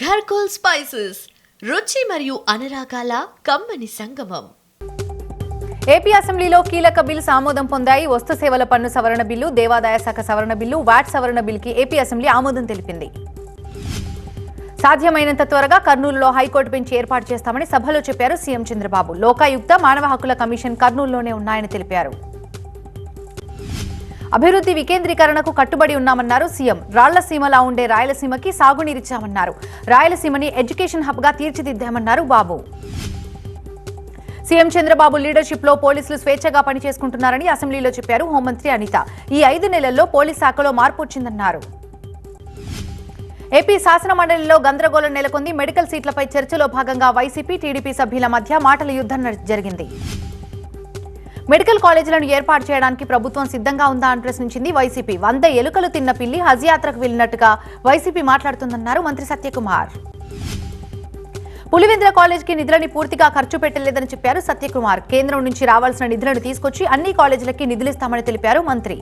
ఘర్కోల్ spices రుచి మరియు అనురాగాల కమ్మని సంగమం. ఏపీ అసెంబ్లీలో కీలక బిల్స్ ఆమోదం పొందాయి. వస్తు సేవల పన్ను సవరణ బిల్లు, దేవాదాయ శాఖ సవరణ బిల్లు, వాట్ సవరణ బిల్లుకి ఏపీ అసెంబ్లీ ఆమోదం తెలిపింది. సాధ్యమైనంత త్వరగా కర్నూలులో హైకోర్టు బెంచ్ ఏర్పాటు చేస్తామని సభలో చెప్పారు సీఎం చంద్రబాబు. లోకాయుక్త, మానవ హక్కుల కమిషన్ కర్నూలులోనే ఉన్నాయని తెలిపారు. అభివృద్ధి వికేంద్రీకరణకు కట్టుబడి ఉన్నామన్నారు సీఎం. రాళ్లసీమలా ఉండే రాయలసీమకి సాగునీరిచ్చామన్నారు. రాయలసీమని ఎడ్యుకేషన్ హబ్ గా తీర్చిదిద్దామన్నారు బాబు. సీఎం చంద్రబాబు లీడర్షిప్ లో పోలీసులు స్వేచ్ఛగా పనిచేసుకుంటున్నారని అసెంబ్లీలో చెప్పారు హోంమంత్రి అనిత. ఈ 5 నెలల్లో పోలీస్ శాఖలో మార్పు వచ్చిందన్నారు. ఏపీ శాసనమండలిలో గందరగోళం నెలకొంది. మెడికల్ సీట్లపై చర్చలో భాగంగా వైసీపీ, టీడీపీ సభ్యుల మధ్య మాటల యుద్ధం జరిగింది. మెడికల్ కాలేజీలను ఏర్పాటు చేయడానికి ప్రభుత్వం సిద్ధంగా ఉందా అని ప్రశ్నించింది వైసీపీ. 100 ఎలుకలు తిన్న పిల్లి హజ్ యాత్రకు వెళ్లినట్టుగా వైసీపీ మాట్లాడుతుందన్నారు మంత్రి సత్యకుమార్. పులివెందుల కాలేజీకి నిధులని పూర్తిగా ఖర్చు పెట్టలేదని చెప్పారు సత్యకుమార్. కేంద్రం నుంచి రావాల్సిన నిధులను తీసుకొచ్చి అన్ని కాలేజీలకి నిధులిస్తామని తెలిపారు మంత్రి.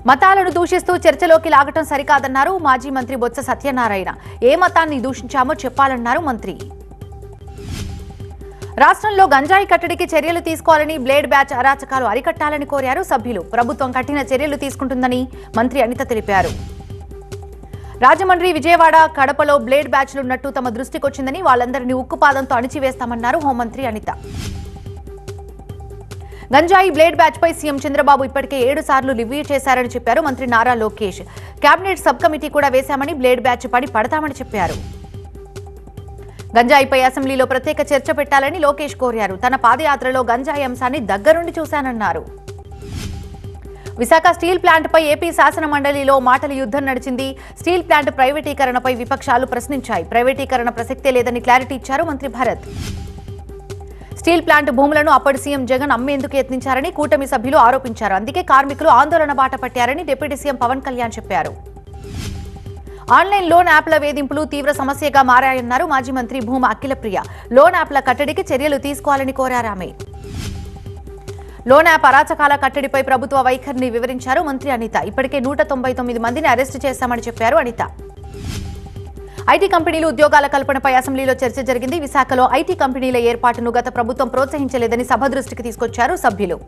మతాలను దూషిస్తూ చర్చలోకి లాగటం సరికాదన్నారు మాజీ మంత్రి బొత్స సత్యనారాయణ. ఏ మతాన్ని దూషించామో చెప్పాలన్నారు మంత్రి. రాష్ట్రంలో గంజాయి కట్టడికి చర్యలు తీసుకోవాలని, బ్లేడ్ బ్యాచ్ అరాచకాలు అరికట్టాలని కోరారు సభ్యులు. ప్రభుత్వం కఠిన చర్యలు తీసుకుంటుందని మంత్రి అనిత తెలిపారు. రాజమండ్రి, విజయవాడ, కడపలో బ్లేడ్ బ్యాచ్లున్నట్టు తమ దృష్టికొచ్చిందని, వాళ్ళందరినీ ఉక్కుపాదంతో అణిచివేస్తామన్నారు హోంమంత్రి అనిత. గంజాయి బ్లేడ్ బ్యాచ్ పై సీఎం చంద్రబాబు ఇప్పటికే 7 సార్లు రివ్యూ చేశారని చెప్పారు మంత్రి Nara Lokesh. Cabinet sub committee కూడా వేశామని, బ్లేడ్ బ్యాచ్ పని పడతామని చెప్పారు. గంజాయిపై అసెంబ్లీలో ప్రత్యేక చర్చ పెట్టాలని లోకేష్ కోరారు. తన పాదయాత్రలో గంజాయి అంశాన్ని దగ్గరుండి చూశానన్నారు. విశాఖ స్టీల్ ప్లాంట్పై ఏపీ శాసన మండలిలో మాటల యుద్ధం నడిచింది. స్టీల్ ప్లాంట్ ప్రైవేటీకరణపై విపక్షాలు ప్రశ్నించాయి. ప్రైవేటీకరణ ప్రసక్తే లేదని క్లారిటీ ఇచ్చారు మంత్రి భరత్. స్టీల్ ప్లాంట్ భూములను అప్పటి సీఎం జగన్ అమ్మేందుకు యత్నించారని కూటమి సభ్యులు ఆరోపించారు. అందుకే కార్మికులు ఆందోళన బాట పట్టారని డిప్యూటీ సీఎం పవన్ కళ్యాణ్ చెప్పారు. ఆన్లైన్ లోన్ యాప్ల వేధింపులు తీవ్ర సమస్యగా మారాయన్నారు మాజీ మంత్రి భూమా అఖిలప్రియ. లోన్ యాప్ల కట్టడికి చర్యలు తీసుకోవాలని కోరారు ఆమె. లోన్ యాప్ అరాచకాల కట్టడిపై ప్రభుత్వ వైఖరిని వివరించారు మంత్రి అనిత. ఇప్పటికే 199 మందిని అరెస్టు చేశామని చెప్పారు అనిత. ఐటీ కంపెనీలు ఉద్యోగాల కల్పనపై అసెంబ్లీలో చర్చ జరిగింది. విశాఖలో ఐటీ కంపెనీల ఏర్పాటును గత ప్రభుత్వం ప్రోత్సహించలేదని సభ దృష్టికి తీసుకొచ్చారు సభ్యులు.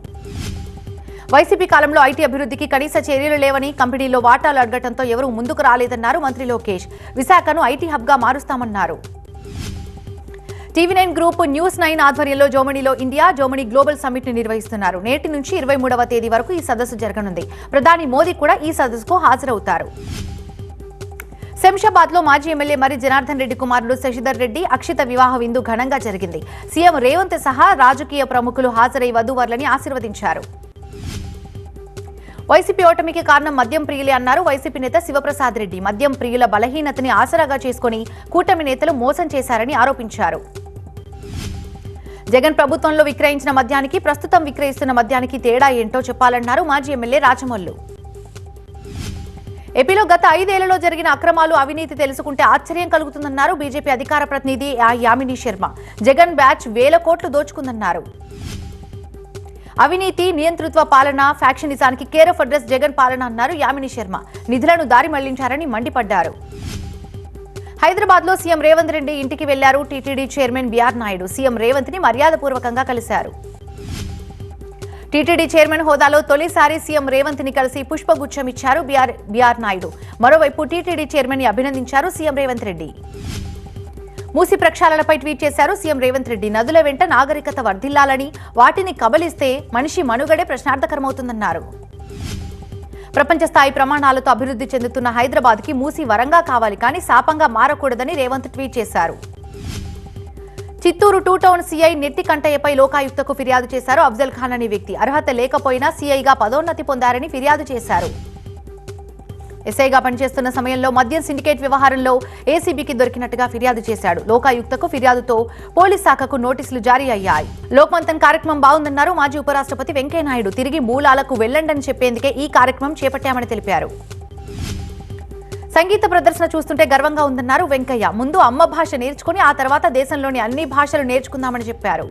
వైసీపీ కాలంలో ఐటీ అభివృద్ధికి కనీస చర్యలు లేవని, కంపెనీల్లో వాటాలు అడగటంతో ఎవరూ ముందుకు రాలేదన్నారు మంత్రి లోకేష్. విశాఖను ఐటీ హబ్గా మారుస్తామన్నారు. టీవీ9 గ్రూప్ న్యూస్9 ఆధ్వర్యంలో జర్మనీలో ఇండియా జర్మనీ గ్లోబల్ సమ్మిట్ ని నిర్వహిస్తున్నారు. నేటి నుంచి 23వ తేదీ వరకు ఈ సదస్సు జరగనుంది. ప్రధాని మోదీ కూడా ఈ సదస్సుకు హాజరవుతారు. శంషాబాద్ లో మాజీ ఎమ్మెల్యే మరి జనార్దన్ రెడ్డి కుమారుడు శశిధర్ రెడ్డి అక్షిత వివాహ విందు ఘనంగా జరిగింది. సీఎం రేవంత్ సహా రాజకీయ ప్రముఖులు హాజరై వధూవరులని ఆశీర్వదించారు. వైసీపీ ఓటమికి కారణం మద్యం ప్రియులే అన్నారు వైసీపీ నేత శివప్రసాద్ రెడ్డి. మద్యం ప్రియుల బలహీనతని ఆసరాగా చేసుకుని కూటమి నేతలు మోసం చేశారని ఆరోపించారు. జగన్ ప్రభుత్వంలో విక్రయించిన మద్యానికి, ప్రస్తుతం విక్రయిస్తున్న మద్యానికి తేడా ఏంటో చెప్పాలన్నారు మాజీ ఎమ్మెల్యే రాజమౌళి. ఏపీలో గత 5 ఏళ్లలో జరిగిన అక్రమాలు, అవినీతి తెలుసుకుంటే ఆశ్చర్యం కలుగుతుందన్నారు బీజేపీ అధికార ప్రతినిధి యామిని శర్మ. జగన్ బ్యాచ్ 1000 కోట్లు దోచుకుందన్నారు. అవినీతి, నియంతృత్వ పాలన, ఫ్యాక్షనిజానికి కేర్ ఆఫ్ అడ్రస్ జగన్ పాలన అన్నారు యామిని శర్మ. నిధులను దారి మళ్లించారని మండిపడ్డారు. హైదరాబాద్ లో సీఎం రేవంత్ రెడ్డి ఇంటికి వెళ్లారు TTD chairman B R Naidu. CM Revanth ని మర్యాదపూర్వకంగా కలిశారు. టీటీడీ చైర్మన్ హోదాలో తొలిసారి సీఎం రేవంత్ ని కలిసి పుష్పగుచ్చం ఇచ్చారు బీఆర్ నాయుడు. మరోవైపు టీటీడీ చైర్మన్ ని అభినందించారు సీఎం రేవంత్ రెడ్డి. మూసి ప్రక్షాళనపై ట్వీట్ చేశారు సీఎం రేవంత్ రెడ్డి. నదుల వెంట నాగరికత వర్ధిల్లాలని, వాటిని కబలిస్తే మనిషి మనుగడే ప్రశ్నార్థకరమవుతుందన్నారు. ప్రపంచ స్థాయి ప్రమాణాలతో అభివృద్ధి చెందుతున్న హైదరాబాద్ కి మూసి వరంగా కావాలి, కానీ శాపంగా మారకూడదని రేవంత్ ట్వీట్ చేశారు. చిత్తూరు 2 టౌన్ సీఐ నెట్టి కంటయ్యపై లోకాయుక్తకు ఫిర్యాదు చేశారు అఫ్జల్ ఖాన్ అనే వ్యక్తి. అర్హత లేకపోయినా సీఐగా పదోన్నతి పొందారని ఫిర్యాదు చేశారు. ఎస్ఐగా పనిచేస్తున్న సమయంలో మద్యం సిండికేట్ వ్యవహారంలో ఏసీబీకి దొరికినట్టుగా ఫిర్యాదు చేశాడు. లోకాయుక్తకు ఫిర్యాదుతో పోలీస్ శాఖకు నోటీసులు జారీ అయ్యాయి. లోక్మంథన్ కార్యక్రమం బాగుందన్నారు మాజీ ఉపరాష్ట్రపతి వెంకయ్యనాయుడు. తిరిగి మూలాలకు వెళ్లండని చెప్పేందుకే ఈ కార్యక్రమం చేపట్టామని తెలిపారు. సంగీత ప్రదర్శన చూస్తుంటే గర్వంగా ఉందన్నారు వెంకయ్య. ముందు అమ్మ భాష నేర్చుకుని ఆ తర్వాత దేశంలోని అన్ని భాషలు నేర్చుకుందామని చెప్పారు.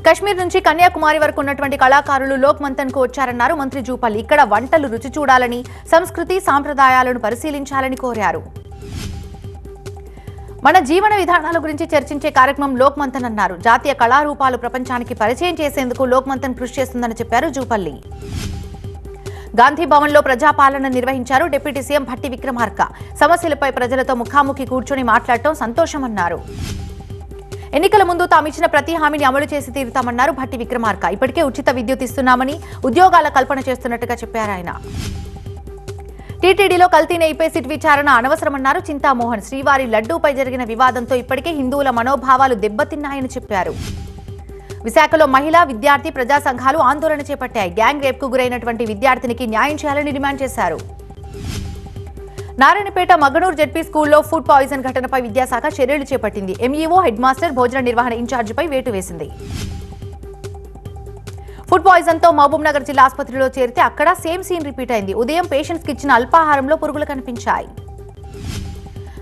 కశ్మీర్ నుంచి కన్యాకుమారి వరకు ఉన్నటువంటి కళాకారులు లోక్ మంథన్ కు వచ్చారన్నారు మంత్రి జూపల్లి. ఇక్కడ వంటలు రుచి చూడాలని, సంస్కృతి సాంప్రదాయాలను పరిశీలించాలని కోరారు. మన జీవన విధానాల గురించి చర్చించే కార్యక్రమం లోక్ మంథన్ అన్నారు. జాతీయ కళారూపాలు ప్రపంచానికి పరిచయం చేసేందుకు లోక్ మంథన్ కృషి చేస్తుందని చెప్పారు జూపల్లి. గాంధీ భవన్లో ప్రజాపాలన నిర్వహించారు డిప్యూటీ సీఎం భట్టి విక్రమార్క. సమస్యలపై ప్రజలతో ముఖాముఖి కూర్చొని మాట్లాడటం సంతోషమన్నారు. ఎన్నికల ముందు తామిచ్చిన ప్రతి హామీని అమలు చేసి తీరుతామన్నారు భట్టి విక్రమార్క. ఇప్పటికే ఉచిత విద్యుత్ ఇస్తున్నామని, ఉద్యోగాల కల్పన చేస్తున్నట్టుగా చెప్పారు ఆయన. టీటీడీలో కల్తీ నెయ్యిపై సిట్ విచారణ అనవసరమన్నారు చింతామోహన్. శ్రీవారి లడ్డూపై జరిగిన వివాదంతో ఇప్పటికే హిందువుల మనోభావాలు దెబ్బతిన్నాయని చెప్పారు. విశాఖలో మహిళా, విద్యార్థి ప్రజా సంఘాలు ఆందోళన చేపట్టాయి. గ్యాంగ్ రేప్కు గురైనటువంటి విద్యార్థినికి న్యాయం చేయాలని డిమాండ్ చేశారు. నారాయణపేట మగనూర్ జెడ్పీ స్కూల్లో ఫుడ్ పాయిజన్ ఘటనపై విద్యాశాఖ చర్యలు చేపట్టింది. ఎంఈఓ, హెడ్ మాస్టర్, భోజన నిర్వహణ ఇన్ఛార్జిపై వేటు వేసింది. ఫుడ్ పాయిజన్ తో మహబూబ్ నగర్ జిల్లా ఆసుపత్రిలో చేరితే అక్కడ సేమ్ సీన్ రిపీట్ అయింది. ఉదయం పేషెంట్స్ కి ఇచ్చిన అల్పాహారంలో పురుగులు కనిపించాయి.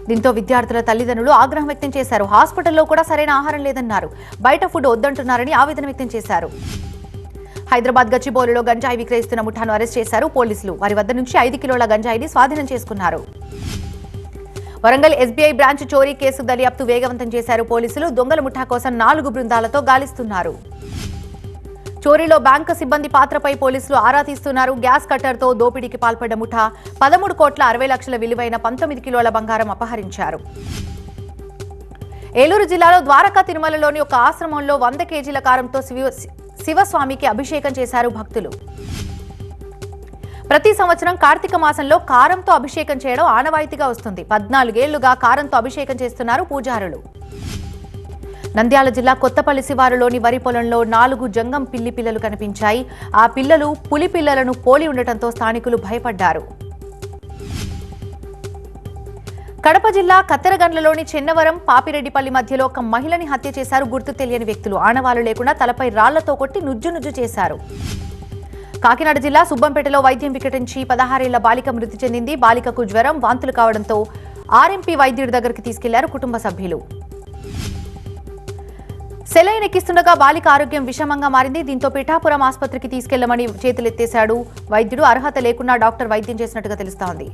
దీంతో విద్యార్థుల తల్లిదండ్రులు ఆగ్రహం వ్యక్తం చేశారు. హాస్పిటల్లో కూడా సరైన ఆహారం లేదన్నారు. బయట ఫుడ్ వద్దంటున్నారని ఆవేదన వ్యక్తం చేశారు. హైదరాబాద్ గచ్చిబౌలిలో గంజాయి విక్రయిస్తున్న ముఠాను అరెస్ట్ చేశారు పోలీసులు. వారి వద్ద నుంచి 5 కిలోల గంజాయిని స్వాధీనం చేసుకున్నారు. వరంగల్ ఎస్బీఐ బ్రాంచ్ చోరీ కేసు దర్యాప్తు వేగవంతం చేశారు పోలీసులు. దొంగల ముఠా కోసం 4 బృందాలతో గాలిస్తున్నారు. చోరీలో బ్యాంకు సిబ్బంది పాత్రపై పోలీసులు ఆరా తీస్తున్నారు. గ్యాస్ కట్టర్తో దోపిడీకి పాల్పడ్డ ముఠా 13,60,00,000 విలువైన 19 కిలోల బంగారం అపహరించారు. ఏలూరు జిల్లాలో ద్వారకా తిరుమలలోని ఒక ఆశ్రమంలో 100 కేజీల కారంతో శివస్వామికి అభిషేకం చేశారు భక్తులు. ప్రతి సంవత్సరం కార్తీక మాసంలో కారంతో అభిషేకం చేయడం ఆనవాయితీగా వస్తుంది. 14 ఏళ్లుగా కారంతో అభిషేకం చేస్తున్నారు పూజారులు. నంద్యాల జిల్లా కొత్తపల్లి శివారులోని వరి పొలంలో 4 జంగం పిల్లి పిల్లలు కనిపించాయి. ఆ పిల్లలు పులి పిల్లలను పోలి ఉండటంతో స్థానికులు భయపడ్డారు. కడప జిల్లా కత్తెరగండ్లలోని చెన్నవరం, పాపిరెడ్డిపల్లి మధ్యలో ఒక మహిళని హత్య చేశారు గుర్తు తెలియని వ్యక్తులు. ఆనవాళ్లు లేకుండా తలపై రాళ్లతో కొట్టి నుజ్జు చేశారు. కాకినాడ జిల్లా సుబ్బంపేటలో వైద్యం వికటించి 16 ఏళ్ల బాలిక మృతి చెందింది. బాలికకు జ్వరం, వాంతులు కావడంతో ఆర్ఎంపీ వైద్యుడి దగ్గరికి తీసుకెళ్లారు కుటుంబ సభ్యులు. సెలైన్ ఎక్కిస్తుండగా బాలిక ఆరోగ్యం విషమంగా మారింది. దీంతో పిఠాపురం ఆసుపత్రికి తీసుకెళ్లమని చేతులెత్తేశాడు వైద్యుడు. అర్హత లేకున్నా డాక్టర్ వైద్యం చేసినట్టుగా తెలుస్తోంది.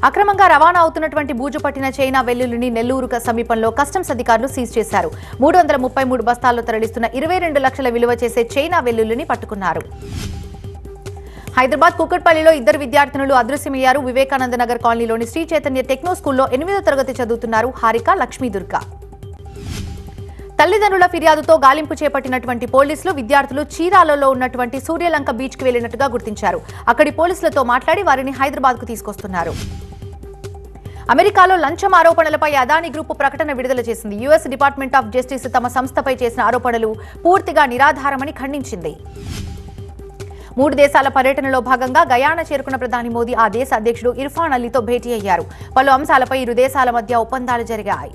అక్రమంగా రవాణా అవుతున్నటువంటి బూజు పట్టిన చైనా వెల్లుల్లిని నెల్లూరు సమీపంలో కస్టమ్స్ అధికారులు సీజ్ చేశారు. 333 బస్తాల్లో తరలిస్తున్న 22 లక్షల విలువ చేసే చైనా వెల్లుల్లిని పట్టుకున్నారు. హైదరాబాద్ కుక్కట్పల్లిలో 2 విద్యార్థినులు అదృశ్యమయ్యారు. వివేకానంద నగర్ కాలనీలోని శ్రీ చైతన్య టెక్నో స్కూల్లో 8వ తరగతి చదువుతున్నారు హారిక, లక్ష్మీదుర్గ. తల్లిదండ్రుల ఫిర్యాదుతో గాలింపు చేపట్టినటువంటి పోలీసులు విద్యార్థులు చీరాలలో ఉన్నటువంటి సూర్యలంక బీచ్ కి వెళ్లినట్టుగా గుర్తించారు. అక్కడి పోలీసులతో మాట్లాడి వారిని హైదరాబాద్ కు తీసుకొస్తున్నారు. అమెరికాలో లంచం ఆరోపణలపై అదానీ గ్రూప్ ప్రకటన విడుదల చేసింది. యుఎస్ డిపార్ట్మెంట్ ఆఫ్ జస్టిస్ తమ సంస్థపై చేసిన ఆరోపణలు పూర్తిగా నిరాధారమని ఖండించింది. 3 దేశాల పర్యటనలో భాగంగా గయానా చేరుకున్న ప్రధాని మోదీ ఆ దేశ అధ్యక్షుడు ఇర్ఫాన్ అలీతో భేటీ అయ్యారు. పలు అంశాలపై ఇరు దేశాల మధ్య ఒప్పందాలు జరిగాయి.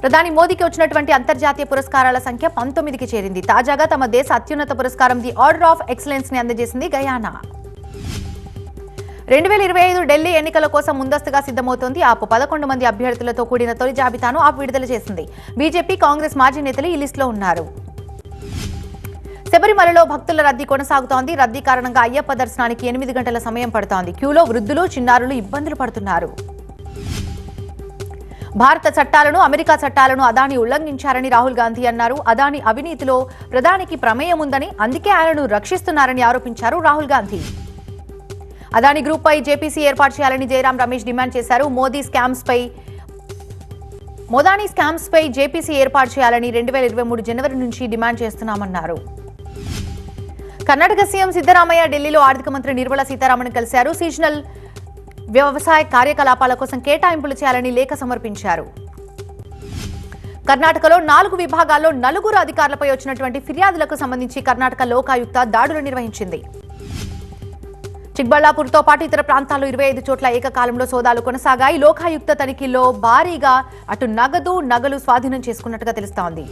ప్రధాని మోదీకి వచ్చినటువంటి అంతర్జాతీయ పురస్కారాల సంఖ్య 19కి చేరింది. తాజాగా తమ దేశ అత్యున్నత పురస్కారం ది ఆర్డర్ ఆఫ్ ఎక్సలెన్స్ ని అందజేసింది గయానా. 2025 ఢిల్లీ ఎన్నికల కోసం ముందస్తుగా సిద్ధమవుతోంది. ఆప్ 11 మంది అభ్యర్థులతో కూడిన తొలి జాబితాను ఆప్ విడుదల చేసింది. బీజేపీ, కాంగ్రెస్ మాజీ నేతలు ఈ లిస్టులో ఉన్నారు. శబరిమలలో భక్తుల రద్దీ కొనసాగుతోంది. రద్దీ కారణంగా అయ్యప్ప దర్శనానికి 8 గంటల సమయం పడుతోంది. క్యూలో వృద్ధులు, చిన్నారులు ఇబ్బందులు పడుతున్నారు. భారత చట్టాలను, అమెరికా చట్టాలను అదానీ ఉల్లంఘించారని రాహుల్ గాంధీ అన్నారు. అదానీ అవినీతిలో ప్రధానికి ప్రమేయం ఉందని, అందుకే ఆయనను రక్షిస్తున్నారని ఆరోపించారు రాహుల్ గాంధీ. అదానీ గ్రూప్ పై జేపీసీ ఏర్పాటు చేయాలని జయరాం రమేష్ డిమాండ్ చేశారు. మోదీ స్కామ్స్ పై జేపీసీ ఏర్పాటు చేయాలని 2023 జనవరి నుంచి డిమాండ్ చేస్తున్నామన్నారు. కర్ణాటక సీఎం సిద్ధరామయ్య ఢిల్లీలో ఆర్థిక మంత్రి నిర్మలా సీతారామన్ కలిశారు. సీజనల్ వ్యవసాయ కార్యకలాపాల కోసం కేటాయింపులు చేయాలని లేఖ సమర్పించారు. కర్ణాటకలో 4 విభాగాల్లో 4 అధికారులపై వచ్చినటువంటి ఫిర్యాదులకు సంబంధించి కర్ణాటక లోకాయుక్త దాడులు నిర్వహించింది. చిక్బళ్లాపూర్తో పాటు ఇతర ప్రాంతాల్లో 25 చోట్ల ఏకకాలంలో సోదాలు కొనసాగాయి. లోకాయుక్త తనిఖీల్లో భారీగా అటు నగలు స్వాధీనం చేసుకున్నట్టుగా తెలుస్తోంది.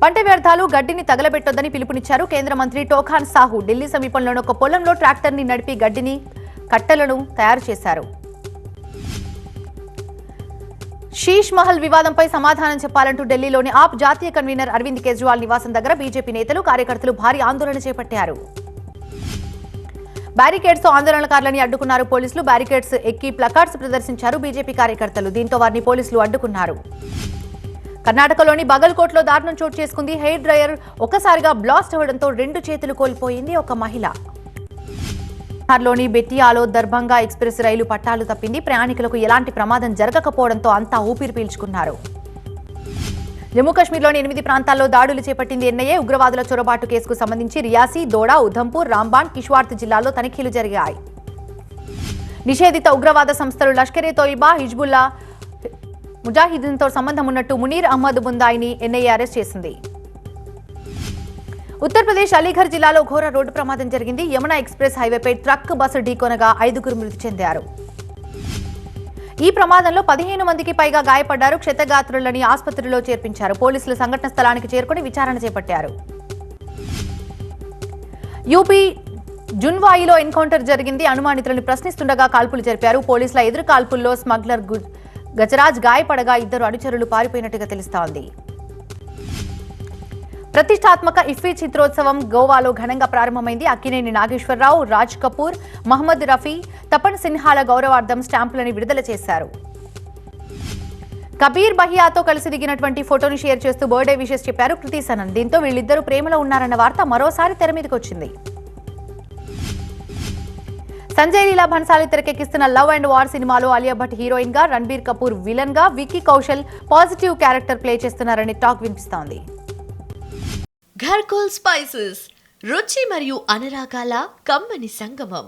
పంట వ్యర్థాలు, గడ్డిని తగలబెట్టొద్దని పిలుపునిచ్చారు కేంద్ర మంత్రి టోఖాన్ సాహు. ఢిల్లీ సమీపంలోని ఒక పొలంలో ట్రాక్టర్ని నడిపి గడ్డిని, కట్టెలను తయారు చేశారు. శీష్ మహల్ వివాదంపై సమాధానం చెప్పాలంటూ ఢిల్లీలోని ఆప్ జాతీయ కన్వీనర్ అరవింద్ కేజ్రీవాల్ నివాసం దగ్గర బీజేపీ నేతలు, కార్యకర్తలు భారీ ఆందోళన చేపట్టారు. బ్యారికేడ్స్ తో ఆందోళనకారులని అడ్డుకున్నారు పోలీసులు. బ్యారికేడ్స్ ఎక్కి ప్లకార్డ్స్ ప్రదర్శించారు బీజేపీ కార్యకర్తలు. దీంతో వారిని పోలీసులు అడ్డుకున్నారు. కర్ణాటకలోని బగల్కోట్లో దారుణం చోటు చేసుకుంది. హెయిర్ డ్రైయర్ ఒక్కసారిగా బ్లాస్ట్ అవ్వడంతో 2 చేతులు కోల్పోయింది ఒక మహిళ. బీహార్లోని బెట్టియాలో దర్భంగా ఎక్స్ప్రెస్ రైలు పట్టాలు తప్పింది. ప్రయాణికులకు ఎలాంటి ప్రమాదం జరగకపోవడంతో అంతా ఊపిరి పీల్చుకున్నారు. జమ్మూ కాశ్మీర్లోని 8 ప్రాంతాల్లో దాడులు చేపట్టింది ఎన్ఐఏ. ఉగ్రవాదుల చొరబాటు కేసుకు సంబంధించి రియాసీ, దోడా, ఉధంపూర్, రాంబాన్, కిష్వార్త్ జిల్లాల్లో తనిఖీలు జరిగాయి. నిషేధిత ఉగ్రవాద సంస్థలు లష్కరే తోయిబా, హిజ్బుల్లా ముజాహిదీన్తో సంబంధం ఉన్నట్టు మునీర్ అహ్మద్ బుందాయిని ఎన్ఐఏ అరెస్ట్ చేసింది. ఉత్తరప్రదేశ్ అలీఘర్ జిల్లాలో ఘోర రోడ్డు ప్రమాదం జరిగింది. యమునా ఎక్స్ప్రెస్ హైవేపై ట్రక్ బస్సు ఢీకొనగా 5 మృతి చెందారు. ఈ ప్రమాదంలో 15 మందికి పైగా గాయపడ్డారు. క్షతగాత్రులని ఆసుపత్రిలో చేర్పించారు. పోలీసులు సంఘటన స్థలానికి చేరుకుని విచారణ చేపట్టారు. యూపీ జున్వాయిలో ఎన్కౌంటర్ జరిగింది. అనుమానితులను ప్రశ్నిస్తుండగా కాల్పులు జరిపారు. పోలీసుల ఎదురు కాల్పుల్లో స్మగ్లర్ గజరాజ్ గాయపడగా 2 అనుచరులు పారిపోయినట్టుగా తెలుస్తోంది. ప్రతిష్టాత్మక ఇఫ్ఫీ చిత్రోత్సవం గోవాలో ఘనంగా ప్రారంభమైంది. అక్కినేని నాగేశ్వరరావు, రాజ్ కపూర్, మహమ్మద్ రఫీ, తపన్ సిన్హాల గౌరవార్థం స్టాంపులను విడుదల చేశారు. కబీర్ బహియాతో కలిసి దిగినటువంటి ఫోటోను షేర్ చేస్తూ బర్త్డే విషెస్ చెప్పారు కృతి సనన్. దీంతో వీళ్ళిద్దరూ ప్రేమలో ఉన్నారన్న వార్త మరోసారి తెర మీదకి వచ్చింది. సంజయ్ లీలా భన్సాలి తెరకెక్కిస్తున్న లవ్ అండ్ వార్ సినిమాలో అలియా భట్ హీరోయిన్ గా, రణబీర్ కపూర్ విలన్ గా, Vicky Kaushal positive character play చేస్తున్నారని టాక్ వినిపిస్తోంది. ఘర్కోల్ స్పైసెస్ రుచి మరియు అనురాగాల కమ్మని సంగమం.